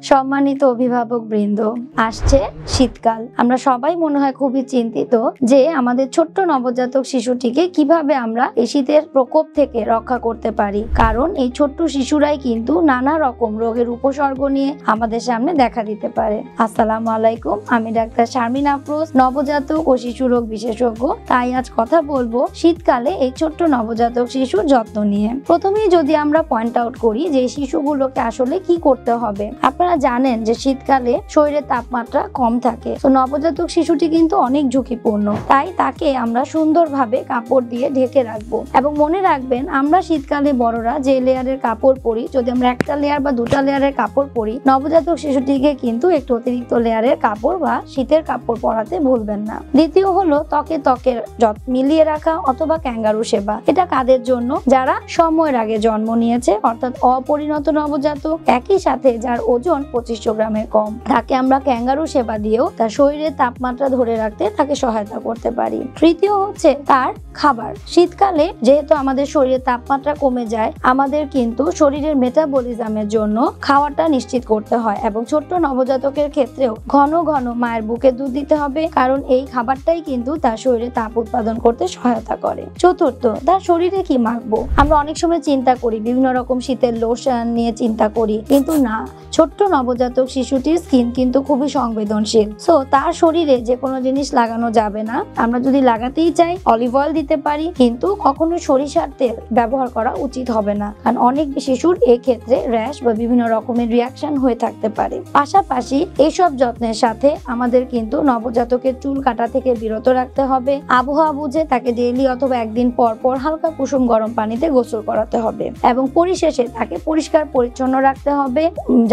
সম্মানিত অভিভাবক বৃন্দ, আসছে শীতকাল। আমরা সবাই মনে হয় খুবই চিন্তিত যে আমাদের ছোট্ট নবজাতক শিশুটিকে কিভাবে আমরা এই শীতের প্রকোপ থেকে রক্ষা করতে পারি, কারণ এই ছোট্ট শিশুরাই কিন্তু নানা রকম রোগের উপসর্গ নিয়ে আমাদের সামনে দেখা দিতে পারে। আসসালামু আলাইকুম, আমি ডাক্তার শারমিন আফরোজ, নবজাতক ও শিশু রোগ বিশেষজ্ঞ। তাই আজ কথা বলবো শীতকালে এই ছোট্ট নবজাতক শিশুর যত্ন নিয়ে। প্রথমেই যদি আমরা পয়েন্ট আউট করি যে শিশুগুলোকে আসলে কি করতে হবে। আপনারা জানেন যে শীতকালে শরীরের তাপমাত্রা কম থাকে, তো নবজাতক শিশুটি কিন্তু অনেক ঝুঁকিপূর্ণ। তাই তাকে আমরা সুন্দরভাবে কাপড় দিয়ে ঢেকে রাখবো। এবং মনে রাখবেন, আমরা শীতকালে বড়রা যে লেয়ারের কাপড় পরি, যদি আমরা একটা লেয়ার বা দুটা লেয়ারের কাপড় পরি, নবজাতক শিশুটিকে কিন্তু একটু অতিরিক্ত লেয়ারের কাপড় বা শীতের কাপড় পরাতে ভুলবেন না। দ্বিতীয় হলো ত্বকের যত্ন মিলিয়ে রাখা অথবা ক্যাঙ্গারু সেবা। এটা কাদের জন্য? যারা সময়ের আগে জন্ম নিয়েছে, অর্থাৎ অপরিণত নবজাতক, একই সাথে যার ওজন 2500 গ্রামের কম, তাকে আমরা ক্যাঙ্গারু সেবা দিয়েও তার শরীরের তাপমাত্রা ধরে রাখতে তাকে সহায়তা করতে পারি। তৃতীয় হচ্ছে তার খাবার। শীতকালে যেহেতু আমাদের শরীরের তাপমাত্রা কমে যায়, আমাদের কিন্তু শরীরের মেটাবলিজমের জন্য খাওয়াটা নিশ্চিত করতে হয়। এবং ছোট্ট নবজাতকের ক্ষেত্রেও ঘন ঘন মায়ের বুকে দুধ দিতে হবে, কারণ এই খাবারটাই কিন্তু তার শরীরে তাপ উৎপাদন করতে সহায়তা করে। চতুর্থ, তার শরীরে কি মাখবো। আমরা অনেক সময় চিন্তা করি, বিভিন্ন রকম শীতের লোশন নিয়ে চিন্তা করি, কিন্তু না, ছোট্ট নবজাতক শিশুটির স্কিন কিন্তু খুবই সংবেদনশীল। সো তার শরীরে যে কোনো জিনিস লাগানো যাবে না। আমরা যদি লাগাতেই চাই, অলিভ অয়েল দিতে পারি, কিন্তু কখনো সরিষার তেল ব্যবহার করা উচিত হবে না, কারণ অনেক শিশুর এই ক্ষেত্রে র্যাশ বা বিভিন্ন রকমের রিয়াকশন হয়ে থাকতে পারে। পাশাপাশি এইসব যত্নের সাথে আমাদের কিন্তু নবজাতকের চুল কাটা থেকে বিরত রাখতে হবে। আবহাওয়া বুঝে তাকে ডেইলি অথবা একদিন পর পর হালকা কুসুম গরম পানিতে গোসল করাতে হবে। এবং পরিশেষে তাকে পরিষ্কার পরিচ্ছন্ন রাখতে হবে।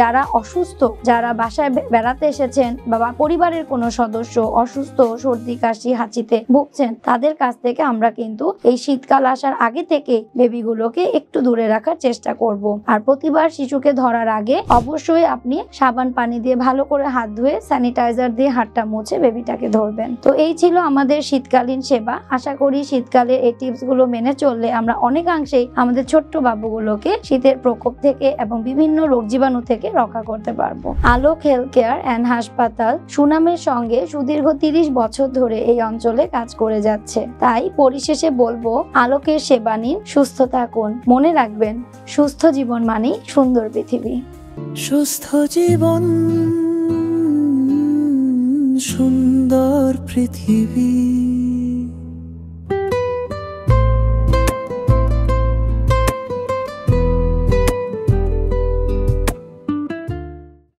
যারা অসুস্থ, যারা বাসায় বেড়াতে এসেছেন বা পরিবারের কোনো সদস্য অসুস্থ, সর্দি কাশি হাঁচিতে ভুগছেন, তাদের কাছ থেকে আমরা কিন্তু এই শীতকাল আসার আগে থেকে বেবিগুলোকে একটু দূরে রাখার চেষ্টা করব। আর প্রতিবার শিশুকে ধরার আগে অবশ্যই আপনি সাবান পানি দিয়ে ভালো করে হাত ধুয়ে স্যানিটাইজার দিয়ে হাতটা মুছে বেবিটাকে ধরবেন। তো এই ছিল আমাদের শীতকালীন সেবা। আশা করি শীতকালে এই টিপস গুলো মেনে চললে আমরা অনেকাংশেই আমাদের ছোট্ট বাবুগুলোকে শীতের প্রকোপ থেকে এবং বিভিন্ন রোগ জীবাণু থেকে রক্ষা করতে পারবো। আলোক হেলথ কেয়ার অ্যান্ড হাসপাতাল সুনামের সঙ্গে সুদীর্ঘ 30 বছর ধরে এই অঞ্চলে কাজ করে যাচ্ছে। তাই পরিশেষে বলবো, আলোকের সেবা নিন, সুস্থ থাকুন। মনে রাখবেন, সুস্থ জীবন মানেই সুন্দর পৃথিবী। সুস্থ জীবন, সুন্দর পৃথিবী।